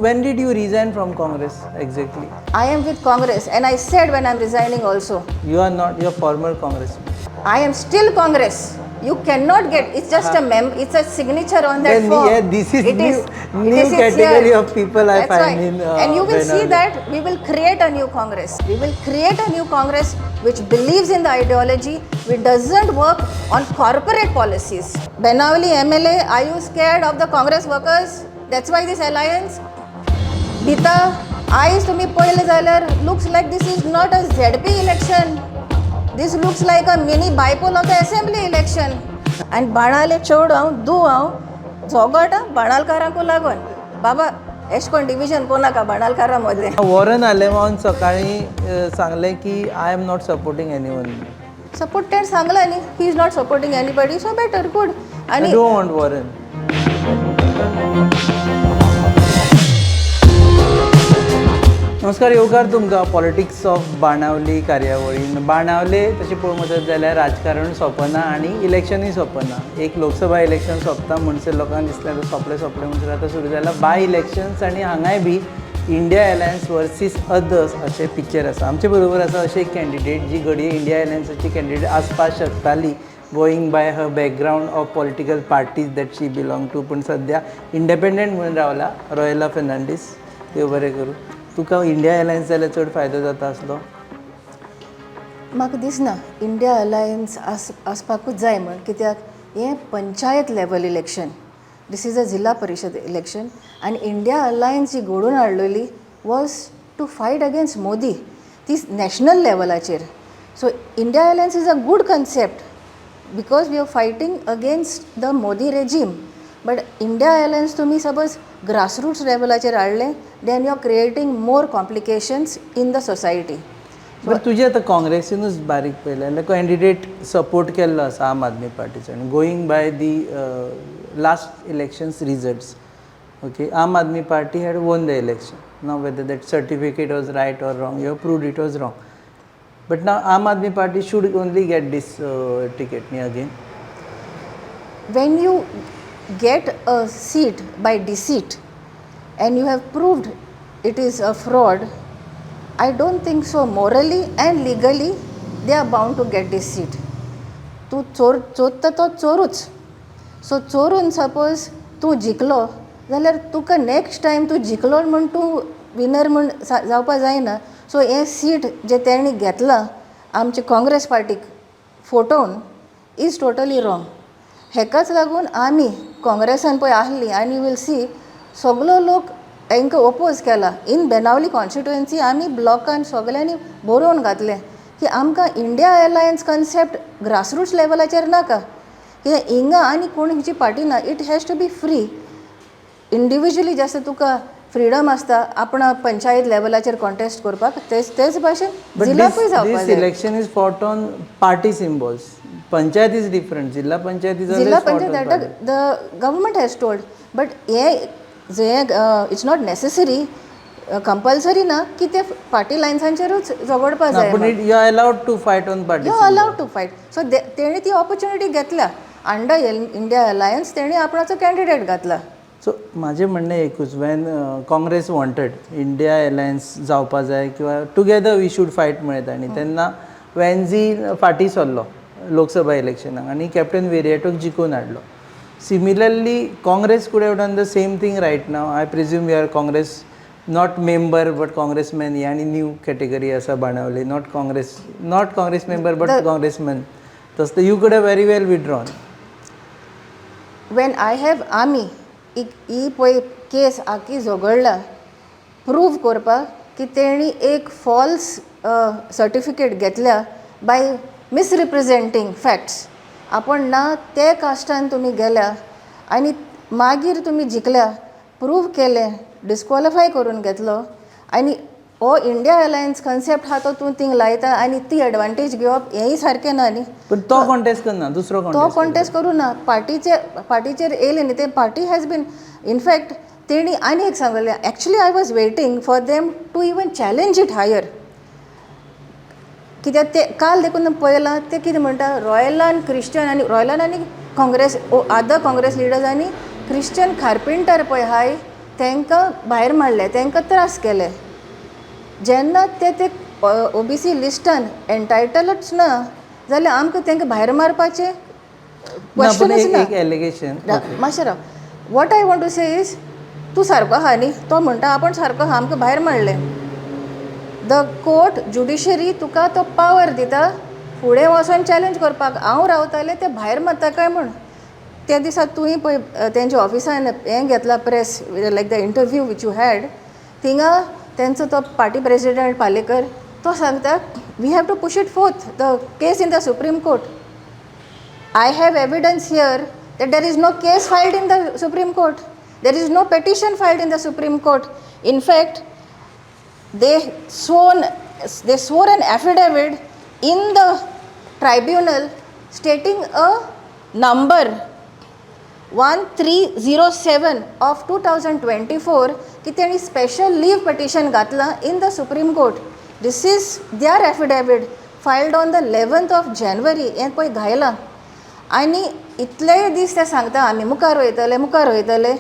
when did you resign from Congress exactly? I am with Congress, and I said when I'm resigning also, You are not, you are former congressman. I am still Congress. You cannot get, it's just it's a signature on that Then, form. yeah, this is It new it's category here. of people I That's find right. in And you will see Benali. that we will create a new Congress. We will create a new Congress which believes in the ideology, which doesn't work on corporate policies. Benavali MLA, are you scared of the Congress workers? That's why this alliance. Bita, eyes to me poile zalar, looks like this is not a ZP election. This looks like a mini bipole of the assembly election. And बाणाले चोड हांव दू हांव झोगोटा बाणालकारांकू लागून बाबा एश कोण division कोणाका बाणालकारा मदले. Warren आलेमावन सकाळी सांगले की I am not supporting anyone. Support तेण सांगला न्ही, he is not supporting anybody, so better good. I आणि डोंट वॉन्ट वॉरन. नमस्कार, येवकार तुमकां पॉलिटिक्स ऑफ बाणावली कार्यावळीन. बाणावले तशें पळोवंक वचत जाल्यार राजकारण सोंपना आनी इलेक्शनूय सोंपना. एक लोकसभा इलेक्शन सोंपता म्हणसर लोकांक दिसलें सोंपलें म्हणसर आतां सुरू जालां बाय इलेक्शन्स आनी हांगाय बी इंडिया अलायन्स वर्सीस अदर्स अशें पिक्चर आसा. आमचे बरोबर आसा अशें एक कॅन्डिडेट जी घडये इंडिया अलायन्साची कॅन्डिडेट आसपाक शकताली going by her background of political parties that she belong to. पूण सद्या इंडिपेंडंट म्हणून रावला रॉयला फेर्नांडीस. देव बरें करूं. तुका इंडिया अलायन्स जाल्यार चड फायदो जाता आसलो? म्हाका दिसना इंडिया अलायन्स आसपाकूच जाय म्हण, कित्याक हें panchayat level election, this is a zilla parishad election. आनी इंडिया अलायन्स जी घडोवन हाडलेली was to fight against Modi, ती नॅशनल लेवलाचेर. So India alliance is a good concept because we are fighting against the Modi regime. But India alliance तुमी सपोज ग्रासरूट्स लेवलाचेर हाडलें, then you are creating more complications in the society. But तुजें आतां काँग्रेसीनूच बारीक पळयलें जाल्यार कॅन्डिडेट सपोर्ट केल्लो आसा आम आदमी पार्टीचो. आनी going by the last elections results, okay, Aam Aadmi party had won the election. Now whether that certificate was right or wrong, you have proved it was wrong. But now Aam Aadmi party should only get this ticket न्ही again. When you get a seat by deceit and you have proved it is a fraud, I don't think so morally and legally they are bound to get this seat. तूं चोरता तो चोरूच. सो चोरून suppose तूं जिखलो जाल्यार तुका next time तूं जिखलो म्हूण तूं winner म्हूण जावपा जायना. सो हें सीट जें तेणी घेतलां आमचे काँग्रेस पार्टीक फोटोवन इज टोटली रॉंग. हेकाच लागून आमी काँग्रेसान पळय आहली आनी यू वील सी सगलो लोक हांकां ओपोज केला. इन बेनावली कॉन्स्टिट्युएन्सी आमी ब्लॉकान सगल्यांनी बरोवन घातलें की आमकां इंडिया अलायन्स कन्सेप्ट ग्रासरूट्स लेवलाचेर नाका. कित्याक हिंगा आनी कोणची पार्टी ना. It has to be free. Individually जसं तुका फ्रीडम आसता आपणा पंचायत लेवलाचेर कॉन्टेस्ट करपाक, तेच भाशेन जिल्ल्याकूय जावपाक जाय. This election is fought on party symbols. Panchayat is different. Zilla panchayat is zilla panchayat the government has told. But हे इट्स नॉट नेसेसरी कंपल्सरी ना की ते पार्टी लायन्सांचेरूच झगडपाक जाय. You are allowed to fight on party. You allowed to fight. So तेणी ती opportunity घेतल्या. अंडर इंडिया अलायन्स तेणी आपणाचो कॅन्डिडेट घातला. सो म्हाजें म्हणणें एकूच, when Congress wanted India alliance जावपा जाय किंवा टुगेदर वी शूड फायट म्हणत आनी तेन्ना वेन्झी फाटीं सरलो लोकसभा इलेक्शनाक आनी कॅप्टन वेरिएटोक जिखून हाडलो. Similarly Congress could have done the same thing right now. I presume you are Congress not member but Congressman. ही आनी न्यू कॅटेगरी आसा Benaulim. Not Congress member but Congressman. तसं you could have very well withdrawn. When I have आमी ही पळय केस आखी झगडला prove करपाक की तेणी एक फॉल्स सर्टिफिकेट घेतल्या बाय मिसरिप्रेझेंटींग फॅक्ट्स. आपण ना ते कास्टान तुमी गेल्या आनी मागीर तुमी जिखल्या, प्रूव केलें, डिस्क्वॉलिफाय करून घेतलो आनी हो इंडिया अलायन्स कन्सेप्ट हा तो तूं थिंग लायता आनी ती एडवांटेज घेवप हेंय सारकें ना न्ही. पण तो कॉन्टेस्ट करना, दुसरो तो कॉन्टेस्ट करूं ना. पार्टीचेर येयलें न्ही ते. पार्टी हॅज बीन इनफॅक्ट तेणी आनी एक सांगलेलें, actually I was waiting for them to even challenge it higher. कित्याक ते काल देखून पळयलां ते कितें म्हणटा, रॉयलान क्रिश्चन आनी रॉयलान आनी काँग्रेस अदर काँग्रेस लिडर्स आनी क्रिश्चन कार्पेंटर पळय हाय तांकां भायर मारले, तांकां त्रास केले. जेन्ना ते OBC लिस्टान एंटायटलच ना जाल्यार आमकां तांकां भायर मारपाचें ना, पण क्वेश्चनच ना. एक एलिगेशन. मातशें राव. What I want to say is, तूं सारको आहा न्ही, तो म्हणटा आपण सारको आहा, आमकां भायर मारले. द कोर्ट ज्युडिशरी तुका तो पावर दिता फुडें वचोन चॅलेंज करपाक. हांव रावतालें ते भायर मारता काय म्हूण. त्या दिसा तुवें पळय तेंच्या ऑफिसान हें घेतला press, like the interview which you had, थिंगा तेंचो तो पार्टी प्रेसिडेंट पालेकर तो सांगता we have to push it forth the case in the supreme court. I have evidence here that there is no case filed in the Supreme Court. There is no petition filed in the Supreme Court. In fact, they swore an affidavit in the tribunal stating a number 1307 of 2024 की त्यांनी special leave petition घातला in the Supreme Court. This is their affidavit filed on the 11th of January. हें पळय घायलां. आनी इतलेय दीस ते सांगता आमी मुखार वयतले.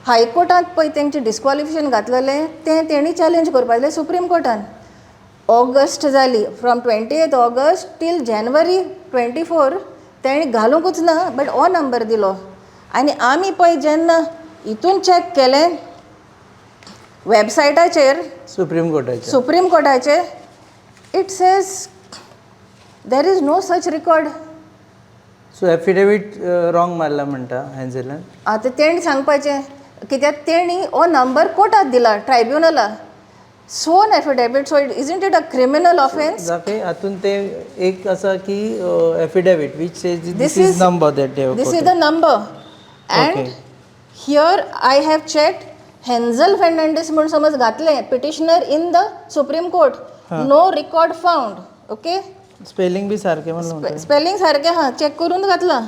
हायकोर्टांत पळय तेंचे डिस्क्वॉलिफिकेशन घातलेलें तें तेणी चॅलेंज करपा जालें सुप्रीम कोर्टान. ऑगस्ट जाली, फ्रॉम 28 ऑगस्ट टील जानेवारी 24 तेणी घालूंकूच ना, बट हो नंबर दिलो. आनी आमी पळय जेन्ना हितून चॅक केलें वेबसायटाचेर सुप्रीम कोर्टाचेर, it says there is no such record. So affidavit wrong मारला म्हणटा हॅन्झेलान. आतां तेणी सांगपाचें, कित्याक तेणी हो नंबर कोर्टाक दिला ट्रायब्युनला. सोन affidavit, so isn't it a criminal offence? हातून ते एक आसा की affidavit which says this is number that they this is the number. And here I have checked Henzel Fernandes म्हणून समज घातलें petitioner in the supreme court, no record found. Okay, spelling बी सारकें म्हणून स्पेलिंग सारकें आहा, चॅक करून घातला.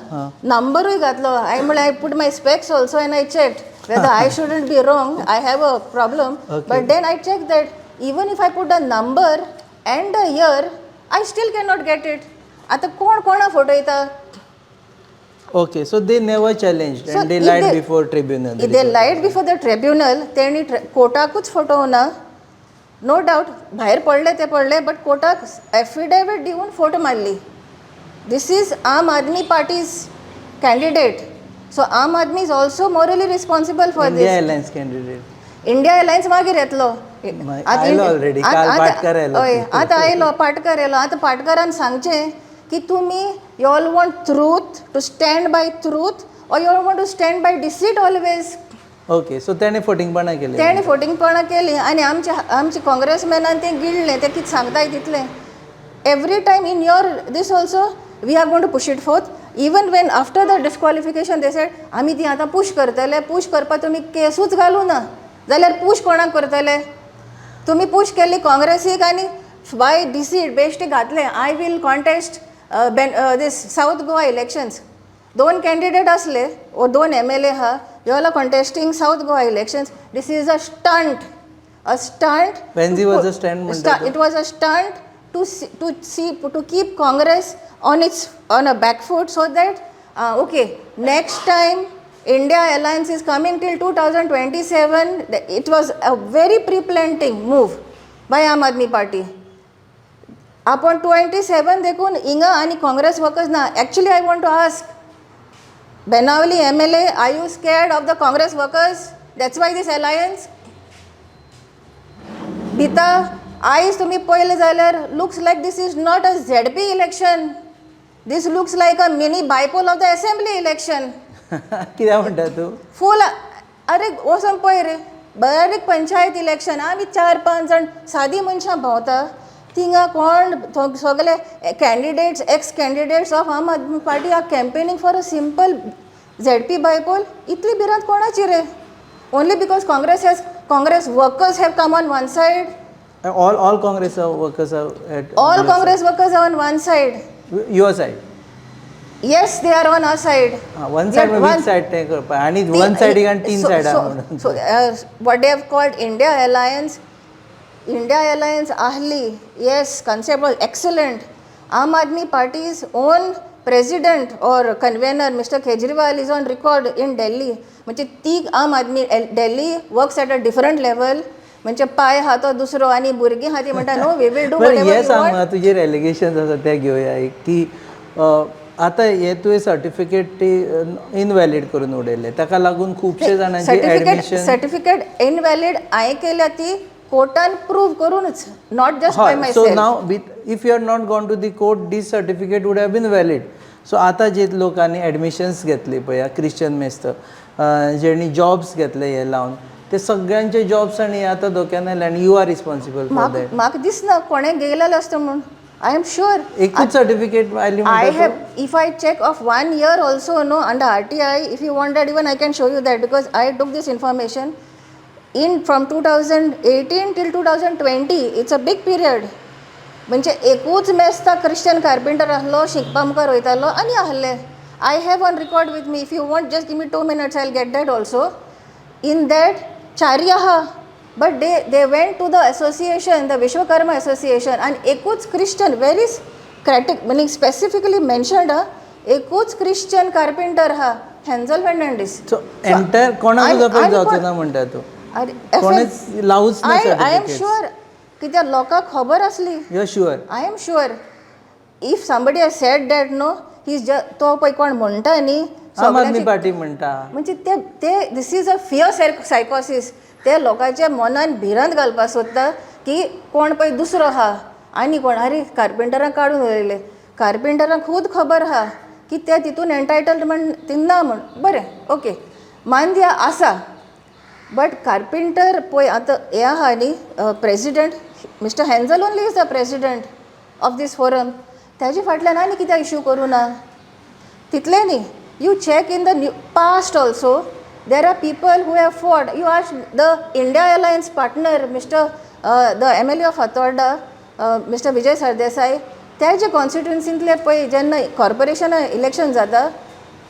नंबरूय घातलो. आय म्हळ्यार I put my specs also and I checked whether I shouldn't be wrong, I have a problem. But then I check that even if I put the number and the year I still can not get it. आतां कोण कोणा फटयता? Okay, so they never challenge and they laid before tribunal. They laid before the tribunal. तेणी कोर्टाकूच फटोवना. No doubt भायर पडले ते पडले, बट कोर्टाक एफिडेवीट दिवन फोटो मारली. This is Aam Aadmi party's candidate. So Aam Aadmi is also morally responsible for this. India alliance candidate. India alliance मागीर येतलो. आतां आयलो पाटकर येयलो. आतां पाटकरान सांगचें की तुमी you all want truth, to stand by truth, or you all want to stand by deceit always. Okay, so तेणें फोटिंगपणां केली. तेणें फोटिंगपणां केली आनी आमचे काँग्रेसमॅनान तें गिळ्ळें. ते कितें सांगताय तितलें. Every time in your this also we are going to push it forth. Even when after the disqualification they said आमी ती आतां पुश करतले. पुश करपाक तुमी केसूच घालूं ना जाल्यार पुश कोणाक करतले? तुमी पुश केल्ली काँग्रेसीक आनी बाय डिसीट बेश्टे घातले I will contest this south Goa elections. 2 candidate असले ओ 2 MLA आहा, you all are contesting south Goa elections. This is a stunt. A stunt. When was a stunt? It was a stunt to keep Congress on a back foot, so that okay, next time India Alliance is coming till 2027. It was a very pre-planting move by Aam Aadmi Party. Upon 27 देखून इंगा आणि Congress workers ना. Actually, I want to ask Benavali MLA, are you scared of the Congress workers? That's why this alliance. Bita, आयज तुम्ही पळयलें जाल्यार looks like this is not a ZP election. This looks like a mini bypoll of the assembly election. कित्याक म्हणटा तूं? फूल अरे वचून पळय रे, बारीक पंचायत इलेक्शन. आमी 4-5 जाण सादी मनशां भोंवता. थिंगा कोण सगळे candidates, x candidates of Aam Aadmi party are campaigning for a simple ZP bypoll. इतली भिरांत कोणाची रे? Only because Congress workers have come on one side. All Congress workers are at all Congress workers are on one side. Your side. Yes, they are on our side. One side, which side take up? And one side and 3 sides. So what they have called India Alliance. India Alliance Ahli. Yes, concept was excellent. Aam Aadmi Party's own president or convener Mr. Kejriwal is on record in Delhi. म्हणजे ती आम आदमी Delhi works at a different level. म्हणजे पाय हा तो दुसरो आणि भुरगीं हा ती म्हणटा नो वी विल डू बरं व्हॉटएव्हर हे यू सांग वांट. म्हाका तुजेर एलिगेशन्स आसा ते घेवया एक की आतां हे तुवें सर्टिफिकेट ती इनवॅलीड करून उडयले ताका लागून खुबशे जाणांची ॲडमिशन सर्टिफिकेट इनवॅलिड हांवें केल्या ती कोर्टान प्रूव करूनच, not just by my so self. Now if you are not gone to the court this certificate would have been valid. So आतां जे लोकांनी ॲडमिशन्स घेतली पळय क्रिश्चन मेस्त जेणी जॉब्स घेतले हे लावन ते सगळ्यांचे जॉब्स आनी आतां धोक्यान आयले आनी you are responsible for that. म्हाका दिसना कोणें गेलेलो आसता म्हूण. आय एम शुअर एकूच सर्टिफिकेट आयली I म्हणटा have, if I check of 1 year also, no, under RTI, if you want that, even I can show you that because I took this information from 2018 till 2020. It's a big period. म्हणजे एकूच मेस्ता Christian carpenter आसलो, शिकपा मुखार वयतालो आनी आहले. I have on record with me. If you want, just give me 2 minutes, I'll get that also. In that, चारी आहा. But they went to the association, the Vishwakarma Association, and एकूच Christian, very meaning specifically mentioned, एकूच Christian carpenter हा, Hansel Fernandez. So entire कोणाक जपत जावचो ना म्हणटा तूं. कोणेच लावूच ना I am सर्टिफिकेट. sure कित्या लोकांक खबर आसली. You are sure. I am sure. If somebody has said that, no, he's just तो पळय कोण म्हणटा न्ही, आम आदमी पार्टी म्हणटा. म्हणजे ते दिस इज अ फियर सायकोसिस. ते लोकांच्या मनान भिरांत घालपाक सोदता की कोण पळय दुसरो आहा आनी कोण अरे कार्पेंटरांक काडून उडयले. कार्पेंटरांक खूद खबर आहा की ते तितून एंटायटल्ड म्हण ना म्हण. बरें, ओके, मान दिया आसा. बट कार्पेंटर पळय आतां हे आहा न्ही president mister Hanzel only is the president of this forum. ताजे फाटल्यान आनी कित्याक इश्यू करूं ना तितलें न्ही. You check in the past also. There are people who have fought. You ask the India Alliance partner, the MLA of Hatauda, Mr. Vijay Sardesai, त्याचे कॉन्स्टिट्युन्सींतले पळय जेन्ना कॉर्पोरेशन इलेक्शन जाता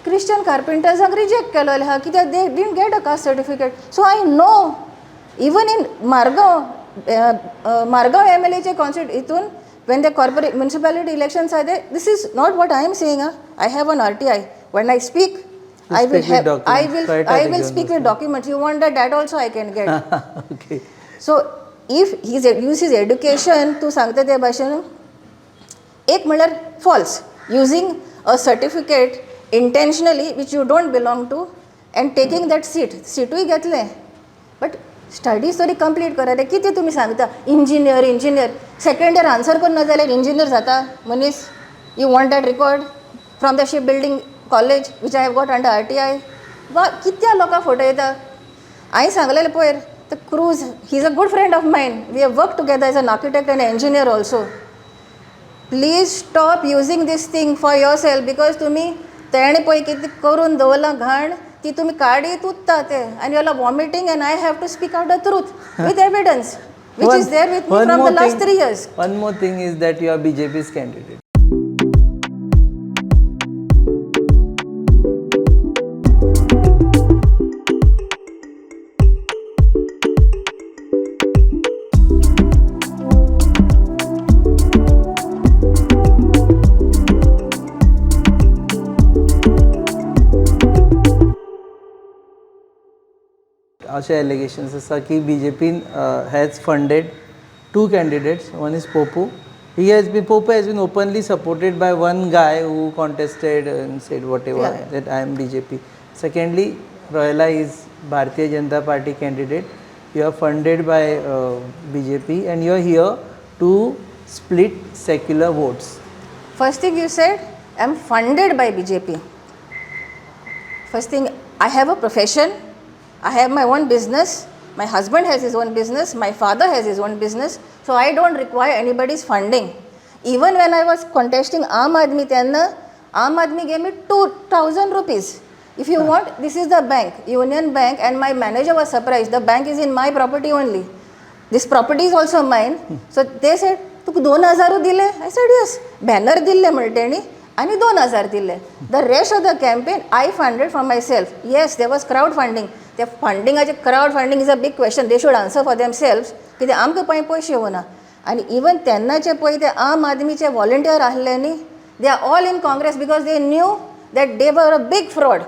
क्रिश्चन कार्पेंटर्सांक रिजेक्ट केलेले आहा कित्याक they didn't get a caste certificate. So I know even in Margao MLAचे हितून when the corporate municipality elections are there, this is not what I am saying. I have an RTI. When I speak, I will speak with documents. You want that also I can get. Okay. So if he uses education to सांगता त्या भाशेन एक म्हणल्यार false, using a certificate intentionally which you don't belong to and taking that seatूय घेतले. But studies तरी complete करा. कितें तुमी सांगता इंजिनियर सेकंड इयर आन्सर करून ना जाल्यार इंजिनियर जाता मनीस. You want that record from the ship building college which I have got under RTI. वा कित्या लोकांक फोटो येता. हांवें सांगलेलें पयर द क्रूज, he is a good friend of mine. We have work together as an architect and engineer also. Please stop using this thing for yourself because तुमी तेणें पळय कितें करून दवरलां घाण ती तुमी काडीत उत्ता ते and you are vomiting and I have to speak out the truth with evidence which is there with me from the last 3 years. One more thing is that you are BJP's candidate. अशे allegations आसा की BJP has funded 2 candidates. One is Popu. Popu has been openly supported by one guy who contested and said whatever that I am BJP. Secondly, Royala is Bharatiya Janata Party candidate. You are funded by BJP and you are here to split secular votes. First thing you said, I am funded by BJP. First thing, I have a profession. I have my own business. My husband has his own business. My father has his own business. So I don't require anybody's funding. Even when I was contesting Aam Aadmi, Aam Aadmi gave me 2,000 rupees. If you want, this is the bank, Union Bank, and my manager was surprised. The bank is in my property only. This property is also mine. So they said, तुका 2,000 दिले? I said, yes. Banner दिले म्हणटेनी आणि 2,000 दिले. The rest of the campaign I funded for myself. Yes, there was crowdfunding. त्या फंडिंगाचे crowdfunding is a big question. They should answer for themselves कित्याक आमकां पळय पयशे येवना. आनी इवन तेन्नाचे पळय ते आम आदमीचे वॉलंटियर आहले न्ही They are all in Congress because they knew that they were a big fraud.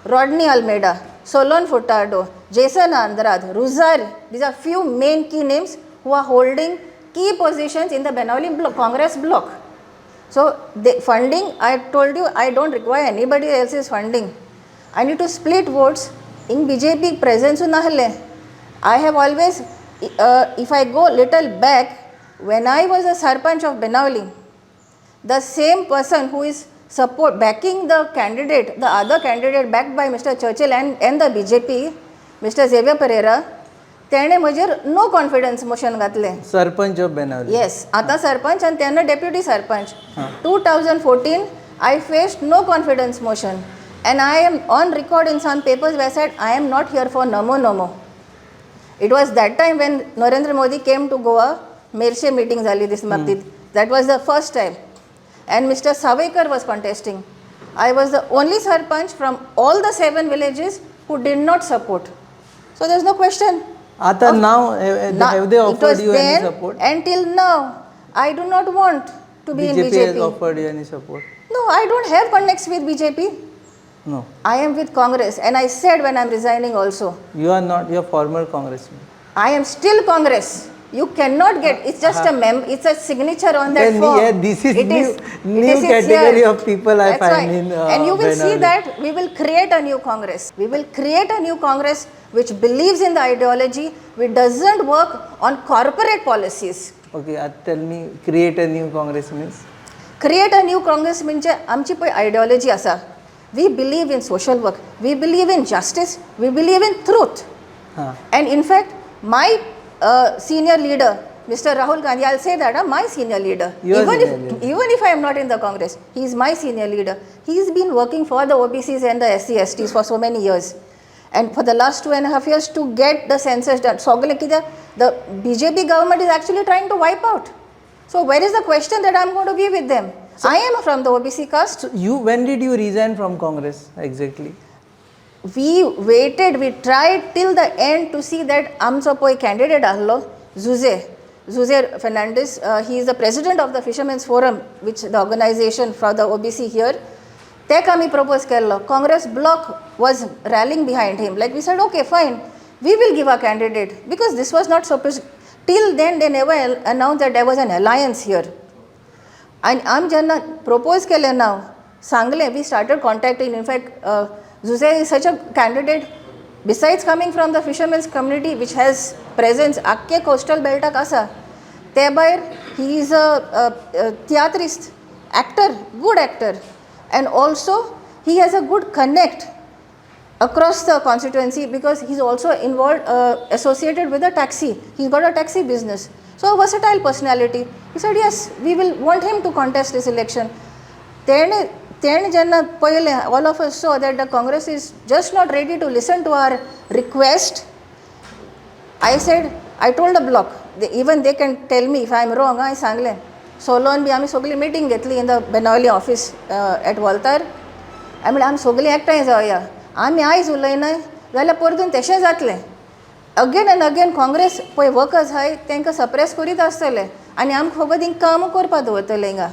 Rodney Almeida, Solon Furtado, Jason Andrade, Ruzar, these are few main key names who are holding key positions in the Benawali Congress bloc. So the funding, I told you, I don't require anybody else's funding. I need to split votes in BJP presence nahalle. I have always, if I go little back, when I was a Sarpanch of Benawali, the same person who is backing the candidate, the other candidate backed by Mr. Churchill and the BJP, Mr. Xavier Pereira, तेणे म्हजेर no confidence motion घातलें. Sarpanch of Benaulim. Yes, आतां सरपंच आनी तेन्ना deputy sarpanch. 2014 I faced no confidence motion and I am on record in some papers where I said I am not here for namo. It was that time when Narendra Modi came to Goa, Mershe meeting zali this Mabdid. That was the first time. And Mr. Savekar was contesting. I was the only sarpanch from all the 7 villages who did not support. So there's no question. Ata now have they offered you any support? Until now, I do not want to be in BJP BJP. has offered you any support? No, I don't have connects with BJP. No. I am with Congress, and I said when I'm resigning also. You are not. You are former congressman. I am still Congress. You cannot get. It's just it's a signature on that Then, form. yeah, this is It new it's category here. of people I That's find right. in and you will see Benawali. that we will create a new Congress. We will create a new Congress which believes in the ideology, which doesn't work on corporate policies. Okay, tell me, create a new Congress means? Create a new Congress म्हणजे आमची पळय ideology आसा. We believe in social work. We believe in justice. We believe in truth. And in fact, my senior leader, Mr. Rahul Gandhi, I'll say that, my senior leader. Even if I am not in the Congress, he is my senior leader. He's been working for the OBCs and the SC, STs for so many years. And for the last 2.5 years to get the census done. So the BJP government is actually trying to wipe out. So where is the question that I'm going to be with them? So I am from the OBC caste. So when did you resign from Congress exactly? We waited, we tried till the end to see that amcho poi candidate ahlo, Zuze Fernandez. He is the president of the Fishermen's Forum, which the organization for the OBC here. Tek ami propose kello. Congress bloc was rallying behind him. Like we said, okay, fine, we will give a candidate because this was not supposed. Till then, they never announced that there was an alliance here. And am jenna propose kele now, sangle, we started contacting. In fact, Zuze is such a candidate. Besides coming from the fishermen's community, which has presence, akke coastal belta kasa. Thereby, he is a theatrist, actor, good actor. And also, he has a good connect across the constituency because he's also involved, associated with a taxi. He's got a taxi business. So a versatile personality. He said, yes, we will want him to contest this election. All of us saw that the Congress is just not ready to listen to our request. I said, I told the bloc, even they can tell me if I am wrong, I sangle. Solon bhi आमी सगळी meeting घेतली in the Benawali office at Waltar. I mean, आमी सगळी एकठांय जावया. आमी आयज उलयनाय जाल्यार परतून तशें जातलें. अगेन एंड अगेन काँग्रेस पळय वर्कर्स आहाय तांकां सप्रेस करीत आसतले आनी आमकां फकत हिंग कामां करपा दवरतले हिंगा.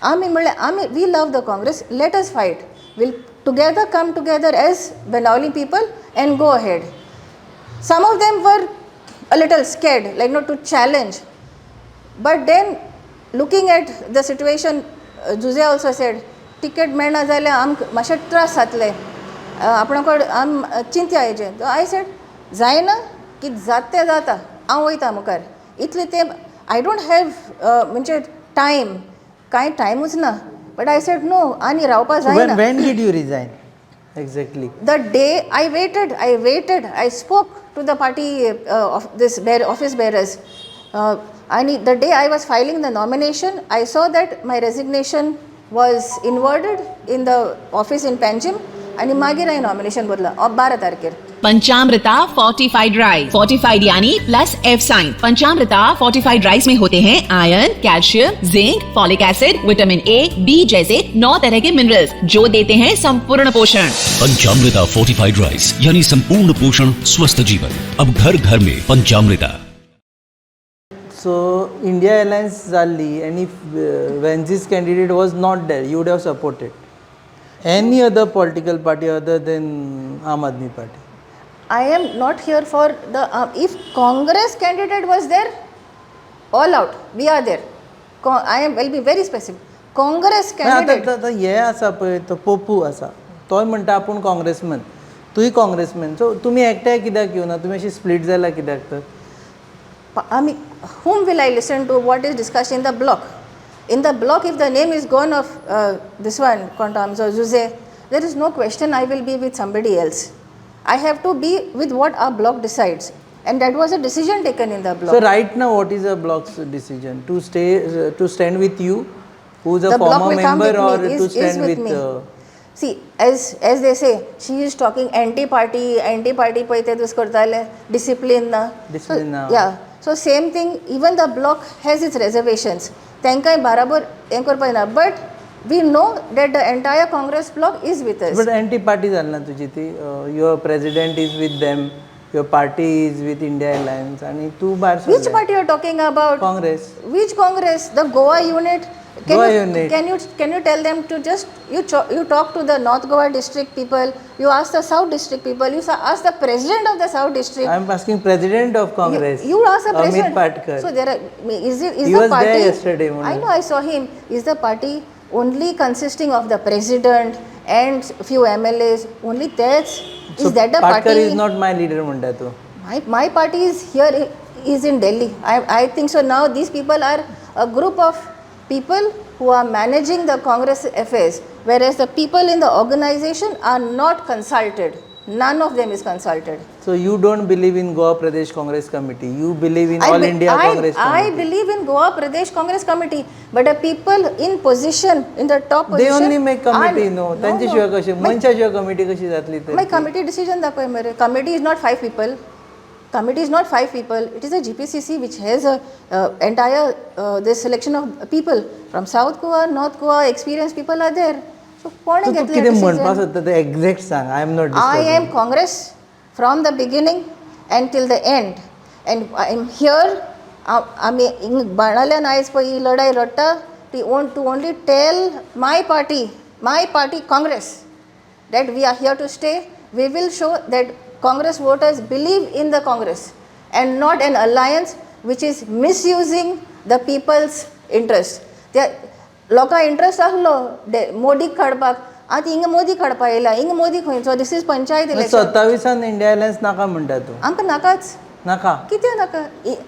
आमी म्हणलें आमी we love the Congress, let us fight. Will together come together as Benawali people and go ahead. Some of them were a little scared, like not to challenge. But then looking at the situation, Zuze also said, ticket मेळना जाल्यार आमकां मातशे त्रास जातले, आपणा कडेन आम चिंत्या हेजें. सो I said जायना, कितें जाता तें जाता, हांव वयता मुखार. इतलें तें आय डोंट हॅव म्हणजे टायम, कांय टायमूच ना. बट आय सेड नो, आनी रावपा जायना. When did you resign exactly? The day I waited, I spoke to the party of this office bearers. And the day I was filing the nomination, I saw that my resignation was inwarded in the office in Panjim. आणि मागीर हांवें nomination भरला 12 तारखेर. Panchamrita fortified rice, fortified यानी plus F sign. Panchamrita fortified rice में होते हैं iron, calcium, zinc, folic acid, vitamin A, B जैसे 9 तरह के मिनरल्स जो देते हैं संपूर्ण पोषण. पंचामृता फोर्टिफाइड राइस यानी संपूर्ण पोषण, स्वस्थ जीवन. अब घर घर में पंचामृता. So India alliance जाल्ली and if Vanzi's candidate was not there, you would have supported any other political party other than Aam Aadmi Party. I am not here for the. If Congress candidate was there, all out. We are there. I am will be very specific. Congress candidate. आता हे आसा पळय तो पोपू आसा तोय म्हणटा आपूण काँग्रेसमॅन तूंय काँग्रेसमॅन सो तुमी एकठांय कित्याक येवना तुमी अशी स्प्लीट जाल्या कित्याक तर I mean, whom will I listen to? What is discussed in the block? In the block, if the name is gone of this one, Quantams or Zuze, there is no question I will be with somebody else. I have to be with what our block decides. And that was a decision taken in the block. So right now what is the block's decision? To stand with you, who is a The block former will come member, or with me, to is stand with with me. See, as they say, she is talking anti-party पळय ते दुस करताले discipline ना. Discipline ना. Yeah. So same thing, even the block has its reservations. तांकांय बराबर हें करपाक ना. But we know that the entire Congress block is with us. But anti-party जाली ना तुजी ती your president is with them, your party is with India Alliance आणि तू भायर Which सरल्या. party you are talking about? Congress. Which Congress? The Goa unit. Goa unit. Can you tell them to just you talk to the North Goa district people, you ask the South district people, you ask the president of the South district. I am asking president of Congress. You ask the president. Amit Patkar. So there are, is He the was party? there yesterday, Mona. I know, I saw him. Is the party only consisting of the president and few MLAs? Only that's is that the Patkar party? is not my leader म्हणटा तू. My party is here, is in Delhi. I think so. Now these people are a group of people who are managing the Congress affairs, whereas the people in the organization are not consulted. None of them is consulted. So you don't believe in Goa Pradesh Congress Committee. You believe in All India Congress I Committee. believe in Goa Pradesh Congress Committee, but the people in position, in the top They position. only make committee, no. त्यांच्या शिवाय कशी मनशा शिवाय committee कशी जातली तर My committee decision दाखव मेरे. Committee is not 5 people. Committee is not 5 people. It is a GPCC which has a entire this selection of people from South Goa, North Goa. Experienced people are there. So कोणे तू घेतले कितें म्हणपाक decision? सोदता ते exact सांग. I am not I disturbing. am Congress from the beginning and till the end, and I am here. आमी बाणाल्यान आयज पळय ही लढाई लढटा ती to only tell my party Congress that we are here to stay. We will show that Congress voters believe in the Congress and not an alliance which is misusing the people's interest. त्या लोकां interest आसलो मोदीक काडपाक आतां हिंगा मोदी काडपाक येयला हिंगा मोदी खंयचो this is panchayat election 27 India alliance नाका म्हणटा तू आमकां नाकाच नाका कित्याक नाका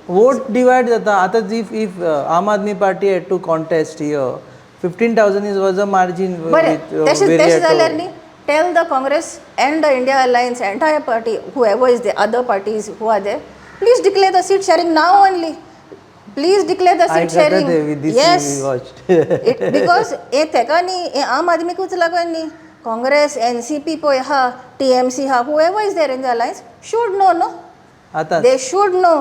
वोट डिवायड जाता आतां if Aam Aadmi party had to contest here 15,000 was a margin बरें तशें जाल्यार न्ही tell the Congress and the India alliance entire party whoever is the other parties who are there, please declare the seat sharing now only. Please declare the seat sharing. Yes. Because हे तेका न्ही हे आम आदमीकूच लागून न्ही Congress NCP पळय आहा TMC आहा whoever is there in the alliance should know, no? आतां They should know.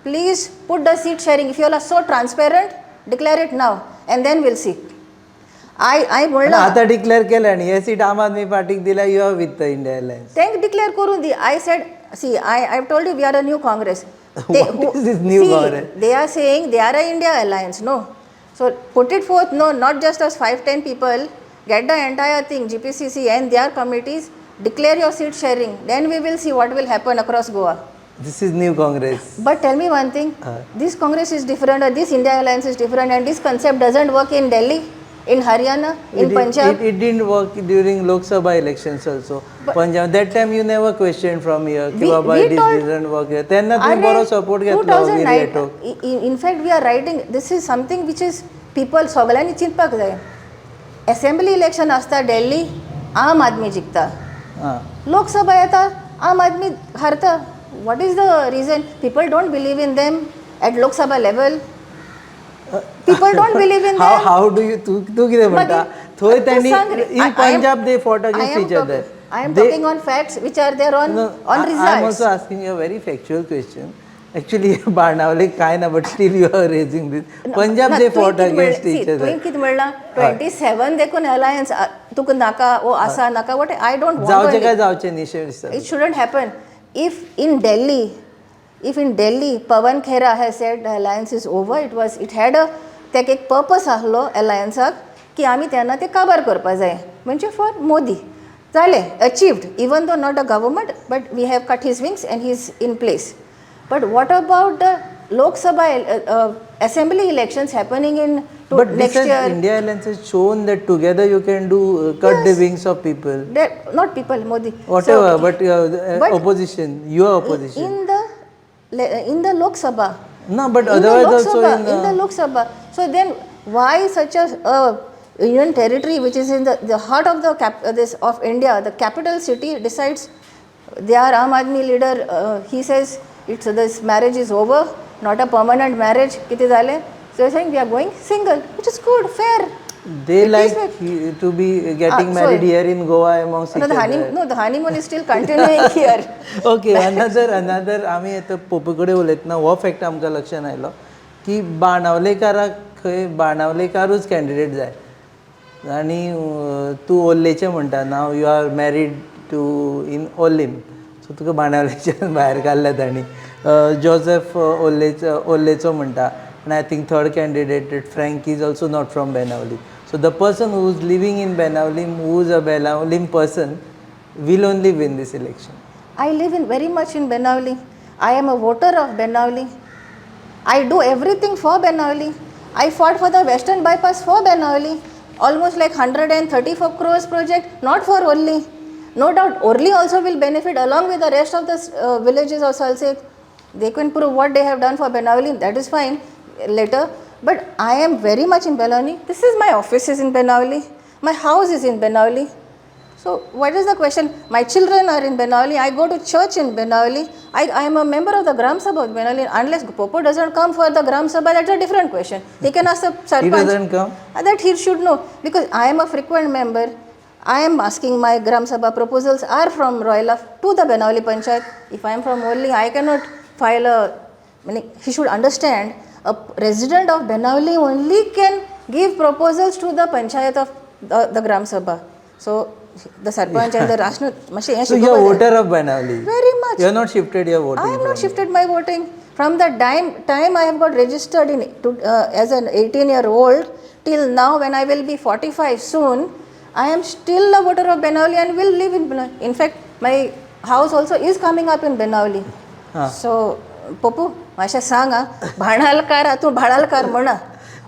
Please put the seat sharing. If you all are so transparent, declare it now and then we'll see. I म्हणलं आतां declare केलें आनी हे seat आम आदमी पार्टीक दिल्या you are with the India alliance Thank declare करून दी. I said, see, I've told you we are a new Congress. What is this new Congress? They are saying they are a India alliance. No. So put it forth. No, not just us 5-10 people. Get the entire thing, GPCC and their committees. Declare your seat sharing. Then we will see what will happen across Goa. This is new Congress. But tell me one thing. This Congress is different or this India alliance is different and this concept doesn't work in Delhi, in Haryana, in Punjab. It didn't work during Lok Sabha elections also. Punjab, that time you never questioned from here ki baba this didn't work here. Tenna तुम्ही बरो support घेतलो विरयेटो. In fact, we are writing, this is something which is people सगळ्यांनी चिंतपाक जाय. Assembly election आसता Delhi, आम आदमी जिखता. लोकसभा येता, आम आदमी हारता. What is the reason? People don't believe in them at Lok Sabha level. People don't believe in them. How do you तू कितें म्हणटा थंय त्यांनी in Punjab they fought against each other. I am talking on facts which are there on results. I am also asking you a very factual question. Actually Benaulim काय ना but still you are raising this. Punjab they fought against each other. तुवें कितें म्हणलां 27 देखून alliance तुका नाका वो आसा नाका what I don't want. जावचे काय जावचे निशय दिसता. It shouldn't happen. If in Delhi If in Delhi, Pawan Khera has said the alliance is over, it had a तेक एक पर्पस आहलो अलायन्साक की आमी तेन्ना ते काबार करपा जाय म्हणजे फॉर मोदी जालें achieved even though not a government but we have cut his wings and he is in place but what about the Lok Sabha assembly elections happening in But this next has, year? India Alliance has shown that together you can do cut the Yes. wings of people. Not people, Modi. Whatever, So, but but opposition, your opposition. in the Lok Sabha. No, but In the otherwise Lok also Sabha, in the Lok Sabha. So then, why such a union territory which is in the heart of the of India, the capital city decides? Their Aam Aadmi leader, he says this marriage is over, not a permanent marriage. किती झाले? So they're saying we are going single, which is good, fair. They It like is to be getting married so- here in Goa amongst each other. The honeymoon is still continuing here. Okay another आमी आतां पोपू कडेन उलयतना हो fact आमकां लक्षांत आयलो की बाणावलेकाराक खंय बाणावलेकारूच कॅन्डिडेट जाय आनी तूं ओल्लेचें म्हणटा नाव you are married to in ओल्लीम सो तुका बाणावलेच्यान भायर काडल्या तांणी जोझफ ओल्लेचो म्हणटा आनी I think third candidate Frank is also not from Benaulim so the person who is living in Benaulim who is a Benaulim person will only win this election. I live in very much in Benavli. I am a voter of Benavli. I do everything for Benavli. I fought for the Western Bypass for Benavli. Almost like 134 crores project, not for Orli. No doubt Orli also will benefit along with the rest of the villages of Salsette. They can prove what they have done for Benavli, that is fine later. But I am very much in Benavli. This is my office is in Benavli. My house is in Benavli. So what is the question? My children are in Benavli. I go to church in Benavli. I am a member of the Gram Sabha of Benavli. Unless Popo doesn't come for the Gram Sabha, that's a different question. He can ask the Sarpanch. He doesn't come? That he should know. Because I am a frequent member. I am asking my Gram Sabha proposals are from Royal to the Benavli Panchayat. If I am from Orli, I cannot file a... he should understand a resident of Benavli only can give proposals to the Panchayat of the Gram Sabha. So... the Sarpanch and the Rashnu. So you are a voter of Benavli? Very much. You are not shifted your voting? I have not shifted my voting. From the time I have got registered as an 18-year-old till now when I will be 45 soon, I am still a voter of Benavli and will live in Benavli. In fact, my house also is coming up in Benavli. So, Popu, मातशें सांग भाणालकार तूं भाणालकार म्हणा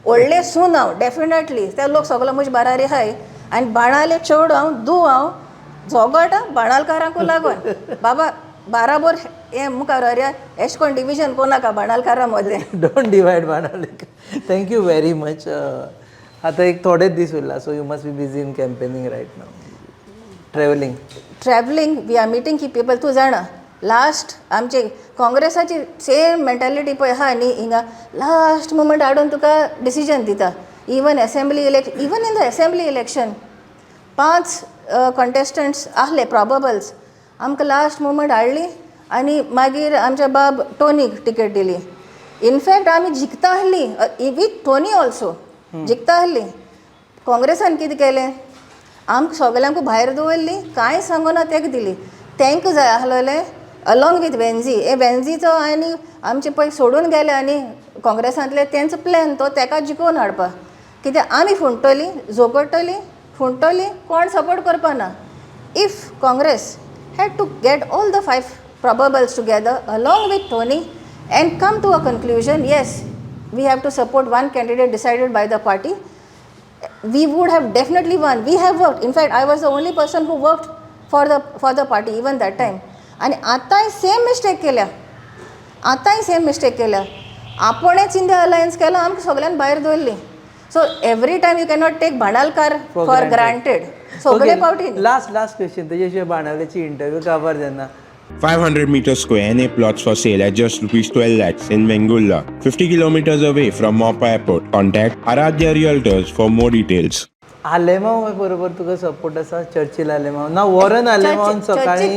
व्हडलें सून हांव definitely ते लोक सगळो म्हजे बारारी हाय आनी बाणाले चेडूं हांव धूव हांव झगड बाणालकारांकू लागून बाबा बाराबर हें मुखार अऱ्या एश कोण डिविजन कोनाका बाणालकारा मदें डोंट डिवायड बाणावलेकर थँक यू व्हेरी मच आतां एक थोडेच दीस उरला so you must be busy in campaigning right now travelling we are meeting की पीपल तूं जाणा लास्ट आमचे काँग्रेसाची सेम मेंटेलिटी पळय आहा न्ही हिंगा लास्ट मुमेंट हाडून तुका डिसिजन दिता even in the assembly election 5 contestants आहले प्रॉबेबल्स आमकां लास्ट मुमेंट हाडली आनी मागीर आमच्या बाब टोनीक टिकेट दिली इनफॅक्ट आमी जिखता आहली वीथ टोनी ऑल्सो जिखता आहली काँग्रेसान कितें केलें आमकां सगल्यांकू भायर दवरली कांय सांगूना तेका दिली तांकां जाय आहलोलें अलॉंग वीथ वेन्झीचो आनी आमचे पळय सोडून गेले आनी काँग्रेसांतले तेंचो प्लॅन तो ताका जिखोवन हाडपा कित्याक आमी फुंडटली झोगडटली फुंडटली कोण सपोर्ट करपा ना if Congress had to get all the 5 probables together along with Tony and come to a conclusion, yes, we have to support one candidate decided by the party, we would have definitely won. We have worked. In fact, I was the only person who worked for the party even that time. And आतांय same mistake केल्या आपणेच India alliance केला आमकां सगळ्यांक भायर दवरली so every time you cannot take भाणालकार for granted सगळे पावटी लास्ट क्वेश्चन तेजे शिवाय बाणावलेची इंटरव्यू काबार जेन्ना 500 meters square NA plots for sale at just rupees 12 lakhs in Mengulla, 50 kilometers away from Mopa Airport. Contact Aradhya Realtors for more details. Alemao बरोबर तुका support आसा चर्चिल आलेमांव ना वॉरन आलेमांवन सकाळी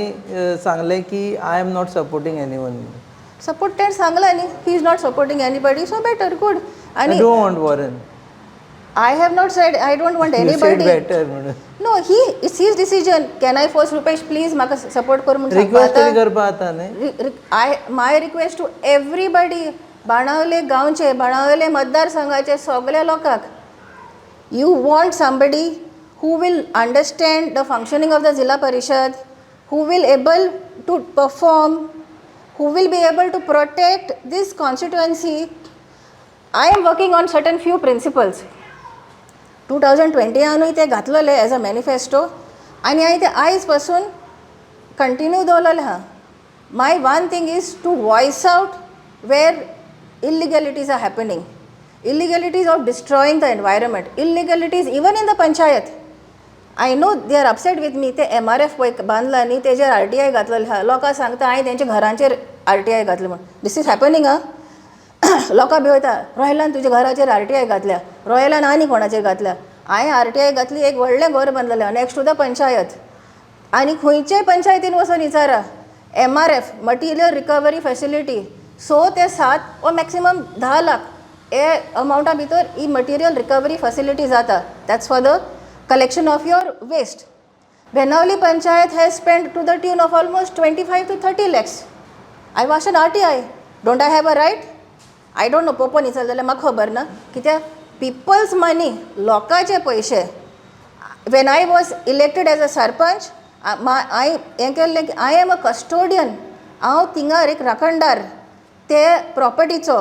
सांगलें की I am not supporting anyone supported सांगला न्ही he is not supporting anybody so better good I don't want warn I have not said I don't want You said anybody. better म्हणून. No, it's his decision. Can I force Rupesh, please, म्हाका support कर म्हणून request तरी सांगता? करपा आता न्ही. My request to everybody, Benaulim गांवचे, बाणावले मतदारसंघाचे सगळे लोकांक, you want somebody who will understand the functioning of the Zilla Parishad, who will able to perform, who will be able to protect this constituency. I am working on certain few principles. 2020 हांवें ते घातलेले as a manifesto आनी हांवें ते आयज पासून continue दवरलेले आहा. My one thing is to voice out where illegalities are happening, illegalities of destroying the environment, illegalities even in the panchayat. I know they are upset with me. ते MRF पळय बांदला न्ही तेजेर RTI घातलेले आहा. लोकां सांगता हांवें तेंच्या घरांचेर RTI घातले म्हणून. दिस इज हॅपनिंग आ. लोकां भिवता रॉयलान तुज्या घराचेर RTI घातल्या, रॉयलान आनी कोणाचेर घातल्या. हांवें RTI घातली, एक व्हडलें घर बांदलेलें नेक्स्ट टू द पंचायत. आनी खंयचेय पंचायतीन वचून विचारा MRF मटिरियल रिकवरी फॅसिलिटी 6 ते 7 वा मॅक्सिमम 10 लाख हे अमावंटा भितर ही मटिरियल रिकवरी फॅसिलिटी जाता. That's for the collection of your waste. Benaulim panchayat has spend to the tune of almost 25 to 30 lakhs. I was an RTI. Don't I have a right? I don't know. पोपन विचारलें जाल्यार म्हाका खबर ना. कित्याक people's money, लोकांचे पयशे. When I was elected as a sarpanch, हांवें हें केल्लें की आय एम अ कस्टोडियन. हांव थिंगार एक राखणदार ते प्रॉपर्टीचो,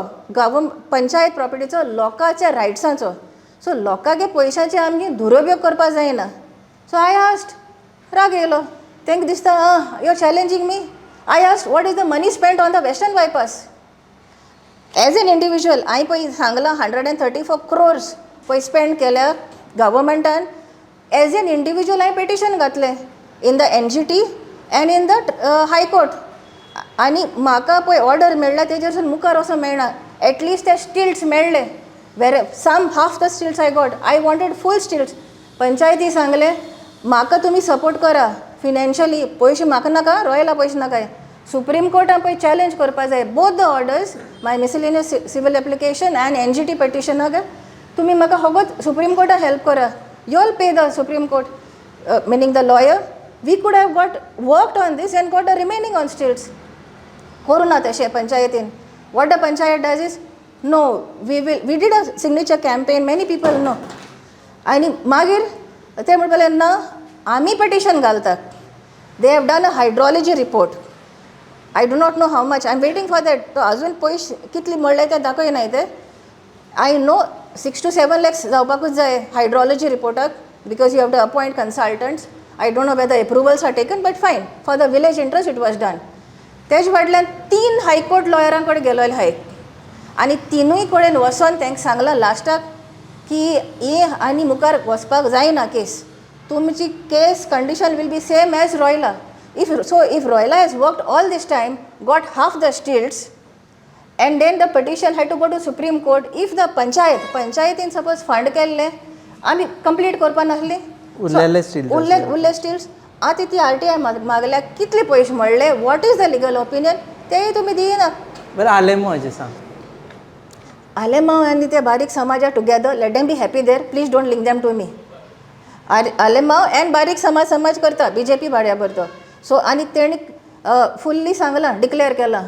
पंचायत प्रॉपर्टीचो, लोकांच्या रायट्सांचो. सो लोकांगे पयशांचे आमी दुरुपयोग करपा जायना. सो आय आस्क्ड, राग येयलो. तांकां दिसता you are challenging me. I asked what is the money spend on the western bypass. As an individual हांवें पळय सांगलां 134 crores पळय स्पेंड केल्या गव्हर्मेंटान. एज एन इंडिविज्युअल हांवें पेटिशन घातलें in the NGT and in the high court. आनी म्हाका पळय ऑर्डर मेळ्ळा तेजेरसून मुखार वचूंक मेळना. एटलिस्ट ते स्टिल्ट्स मेळ्ळे. Where some half the stilts I got. I wanted full stilts. पंचायती सांगलें म्हाका तुमी सपोर्ट करा फिनेन्शियली. पयशे म्हाका नाका, रॉयला पयशे नाकाय. सुप्रीम कोर्टान पळय चॅलेंज करपा जाय both the orders, my miscellaneous civil application and NGT पेटिशनाक. तुमी म्हाका होगोत सुप्रीम कोर्टाक हेल्प करा. यू ऑल पे the supreme court, meaning the lawyer. We could have worked on this and got the remaining on stilts. करूं ना तशें पंचायतीन. What the panchayat does is, no, we did a signature campaign, many people know. आनी मागीर ते म्हणपाक लागले ना आमी पेटिशन घालतात. They have done a hydrology report. I do not know how much. I'm waiting for that. तो अजून पयशे कितले मोडले ते दाखयनाय ते. I know 6 to 7 lakhs जावपाकूच जाय हायड्रॉलॉजी रिपोर्टाक, because you have to appoint consultants. I don't know whether approvals are taken, but fine. For the village interest, it was done. तेज फाटल्यान 3 high court लॉयरां कडेन गेलोले हाय. आनी तिनूय कडेन वचोन तांकां सांगलां लास्टाक की ही आनी मुखार वचपाक जायना केस. तुमची case condition will be same as Royla. If Royla has worked all this time, got half the stilts, and then the petition had to go to Supreme Court. If the panchayatin suppose fund केल्ले आमी complete करपा नासली, उरलेले stilts उरले stilts आतां ती RTI मागल्या कितले पयशे मोडले, what is the legal opinion तेय तुमी दिना. बरं आलेमांवाचें सांग. आलेमांव आनी ते बारीक समाज are together. Let them be happy there. Please don't link them to me. Alemao and बारीक समाज करता BJP भाड्या भरतो. सो आनी तेणी फुल्ली सांगलां, डिक्लेअर केलां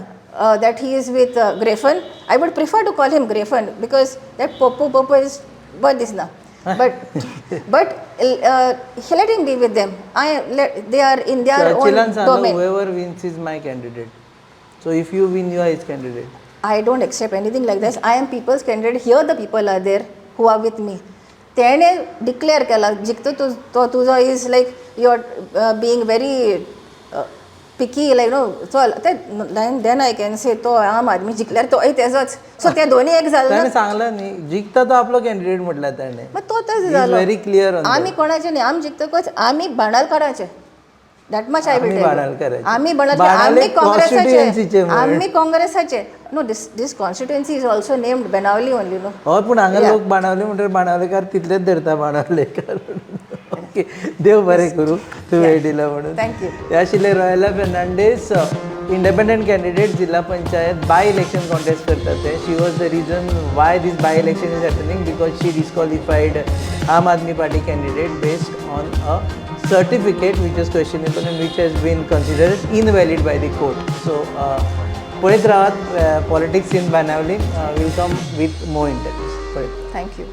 that he is with Grefan. I would prefer to call him Grefan because that Popo is बरें दिसना. But let him be with them. They are in their own domain. Whoever wins is my candidate. So if you win, you are his candidate. I don't accept anything like this. I am people's candidate. Here the people are there who are with me. तेणे declare केला जिखतो तो तुजो is like you are being very picky like no. So then I can say तो आम आदमी जिखल्यार तो तेजोच. सो ते दोन्ही एक जालें. त्याने सांगलं न्ही जिखता तो आपलो कॅन्डिडेट म्हटलं त्याने. मग तो तेच जालो. Very clear on. आमी कोणाचे न्ही, आमी जिखतकच आमी बाणालकाराचे. That much I will tell. आमी बाणालकाराचे, आमी काँग्रेसाचे. No this constituency is also named Benaulim only. No हय पूण हांगा लोक बाणावले म्हणल्यार बाणावलेकार तितलेच धरता बाणावलेकार. ओके देव बरें करूं तूं वेळ दिला म्हणून. थँक्यू. हे आशिल्ले रॉयला फेर्नांडीस इंडिपेंडंट कॅन्डिडेट जिल्हा पंचायत बाय इलेक्शन कॉन्टेस्ट करतात ते. She was the reason why this by election is happening because she disqualified आम Aadmi party candidate based on a certificate which is questionable and which has been considered invalid by the court. So, पळयत रावात politics in Benaulim. Will come with more interviews. Thank you.